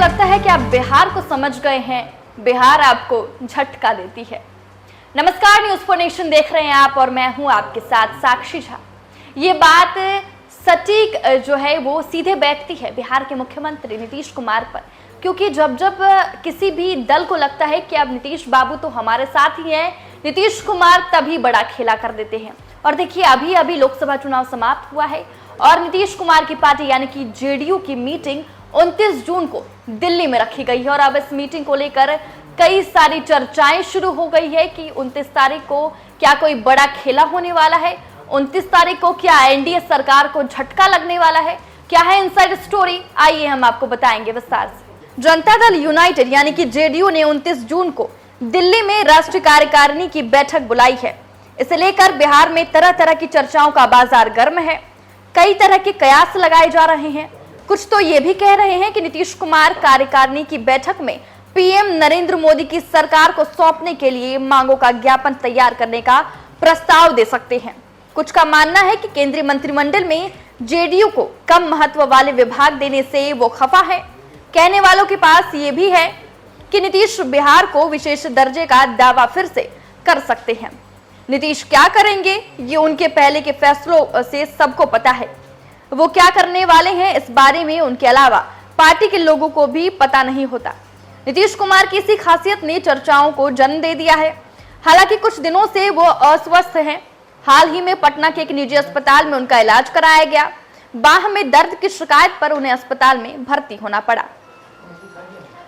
लगता है कि आप बिहार को समझ गए हैं, बिहार आपको झटका देती है। नमस्कार, न्यूज़ फॉर नेशन देख रहे हैं आप और मैं हूं आपके साथ साक्षी झा। ये बात सटीक जो है वो सीधे बैठती है बिहार के मुख्यमंत्री नीतीश कुमार पर, क्योंकि जब जब किसी भी दल को लगता है कि अब नीतीश बाबू तो हमारे साथ ही हैं, नीतीश कुमार तभी बड़ा खेला कर देते हैं। और देखिए, अभी अभी लोकसभा चुनाव समाप्त हुआ है और नीतीश कुमार की पार्टी यानी कि जेडीयू की मीटिंग 29 जून को दिल्ली में रखी गई है और अब इस मीटिंग को लेकर कई सारी चर्चाएं शुरू हो गई है कि 29 तारीख को क्या कोई बड़ा खेला होने वाला है, 29 तारीख को क्या एनडीए सरकार को झटका लगने वाला है, क्या है इनसाइड स्टोरी, आइए हम आपको बताएंगे विस्तार से। जनता दल यूनाइटेड यानी कि जेडीयू ने 29 जून को दिल्ली में राष्ट्रीय कार्यकारिणी की बैठक बुलाई है। इसे लेकर बिहार में तरह तरह की चर्चाओं का बाजार गर्म है। कई तरह के कयास लगाए जा रहे हैं। कुछ तो ये भी कह रहे हैं कि नीतीश कुमार कार्यकारिणी की बैठक में पीएम नरेंद्र मोदी की सरकार को सौंपने के लिए मांगों का ज्ञापन तैयार करने का प्रस्ताव दे सकते हैं। कुछ का मानना है कि केंद्रीय मंत्रिमंडल में जेडीयू को कम महत्व वाले विभाग देने से वो खफा है। कहने वालों के पास ये भी है कि नीतीश बिहार को विशेष दर्जे का दावा फिर से कर सकते हैं। नीतीश क्या करेंगे ये उनके पहले के फैसलों से सबको पता है। वो क्या करने वाले हैं इस बारे में उनके अलावा पार्टी के लोगों को भी पता नहीं होता। नीतीश कुमार की इसी खासियत ने चर्चाओं को जन्म दे दिया है। हालांकि कुछ दिनों से वो अस्वस्थ हैं। हाल ही में पटना के एक निजी अस्पताल में उनका इलाज कराया गया। बाह में दर्द की शिकायत पर उन्हें अस्पताल में भर्ती होना पड़ा।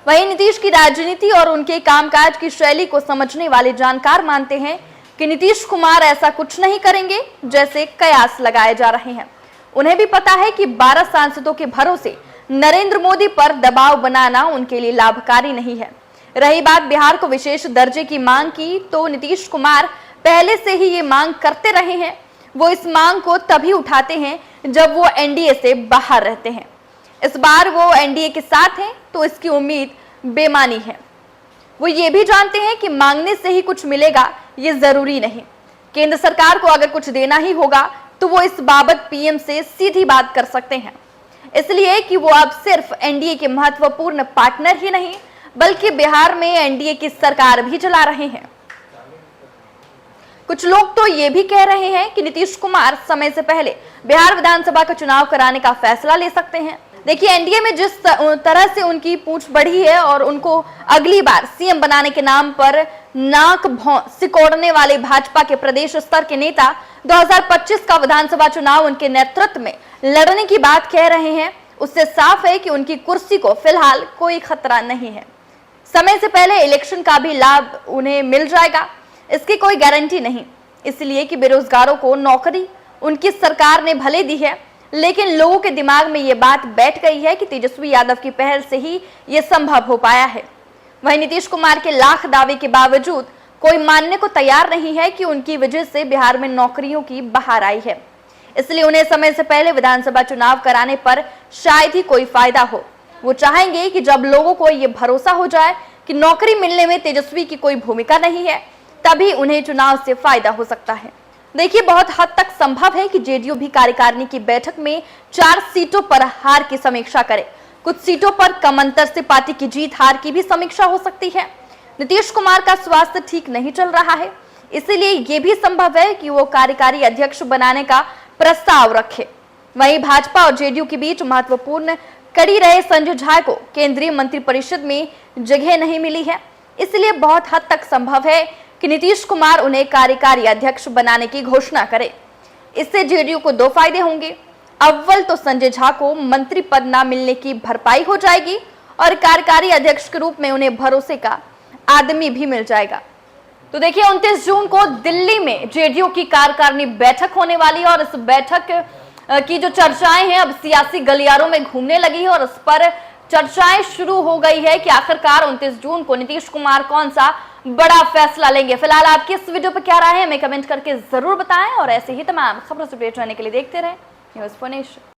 वहीं नीतीश की राजनीति और उनके कामकाज की शैली को समझने वाले जानकार मानते हैं कि नीतीश कुमार ऐसा कुछ नहीं करेंगे जैसे कयास लगाए जा रहे हैं। उन्हें भी पता है कि 12 सांसदों के भरोसे नरेंद्र मोदी पर दबाव बनाना उनके लिए लाभकारी नहीं है। रही बात बिहार को विशेष दर्जे की मांग की, तो नीतीश कुमार पहले से ही ये मांग करते रहे हैं। वो इस मांग को तभी उठाते हैं जब वो एनडीए से बाहर रहते हैं। इस बार वो एनडीए के साथ हैं तो इसकी उम्मीद बेमानी है। वो ये भी जानते हैं कि मांगने से ही कुछ मिलेगा ये जरूरी नहीं। केंद्र सरकार को अगर कुछ देना ही होगा तो वो इस बाबत पीएम से सीधी बात कर सकते हैं, इसलिए कि वो अब सिर्फ एनडीए के महत्वपूर्ण पार्टनर ही नहीं बल्कि बिहार में एनडीए की सरकार भी चला रहे हैं। कुछ लोग तो ये भी कह रहे हैं कि नीतीश कुमार समय से पहले बिहार विधानसभा का चुनाव कराने का फैसला ले सकते हैं। देखिए, एनडीए में जिस तरह से उनकी पूंछ बढ़ी है और उनको अगली बार सीएम बनाने के नाम पर नाक भौं सिकोड़ने वाले भाजपा के प्रदेश स्तर के नेता 2025 का विधानसभा चुनाव उनके नेतृत्व में लड़ने की बात कह रहे हैं, उससे साफ है कि उनकी कुर्सी को फिलहाल कोई खतरा नहीं है। समय से पहले इलेक्शन का भी लाभ उन्हें मिल जाएगा, इसकी कोई गारंटी नहीं, इसलिए कि बेरोजगारों को नौकरी उनकी सरकार ने भले दी है, लेकिन लोगों के दिमाग में ये बात बैठ गई है कि तेजस्वी यादव की पहल से ही ये संभव हो पाया है। वहीं नीतीश कुमार के लाख दावे के बावजूद कोई मानने को तैयार नहीं है कि उनकी वजह से बिहार में नौकरियों की बहार आई है, इसलिए उन्हें समय से पहले विधानसभा चुनाव कराने पर शायद ही कोई फायदा हो। वो चाहेंगे कि जब लोगों को ये भरोसा हो जाए कि नौकरी मिलने में तेजस्वी की कोई भूमिका नहीं है, तभी उन्हें चुनाव से फायदा हो सकता है। देखिए, बहुत हद तक संभव है कि जेडीयू भी कार्यकारिणी की बैठक में 4 सीटों पर हार की समीक्षा करे। कुछ सीटों पर कम अंतर से पार्टी की जीत हार की भी समीक्षा हो सकती है। नीतीश कुमार का स्वास्थ्य ठीक नहीं चल रहा है, इसीलिए यह भी संभव है कि वो कार्यकारी अध्यक्ष बनाने का प्रस्ताव रखे। वहीं भाजपा और जेडीयू के बीच महत्वपूर्ण कड़ी रहे संजय झा को केंद्रीय मंत्रिपरिषद में जगह नहीं मिली है, इसलिए बहुत हद तक संभव है कि नीतीश कुमार उन्हें कार्यकारी अध्यक्ष बनाने की घोषणा करे। इससे जेडीयू को 2 फायदे होंगे। अव्वल तो संजय झा को मंत्री पद न मिलने की भरपाई हो जाएगी और कार्यकारी अध्यक्ष के रूप में उन्हें भरोसे का आदमी भी मिल जाएगा। तो देखिए, 29 जून को दिल्ली में जेडीयू की कार्यकारिणी बैठक होने वाली है और इस बैठक की जो चर्चाएं हैं अब सियासी गलियारों में घूमने लगी है और इस पर चर्चाएं शुरू हो गई है कि आखिरकार 29 जून को नीतीश कुमार कौन सा बड़ा फैसला लेंगे। फिलहाल आपकी इस वीडियो पर क्या राय है हमें कमेंट करके जरूर बताएं और ऐसे ही तमाम खबरों से अपडेट रहने के लिए देखते रहें न्यूज़ फॉर नेशन।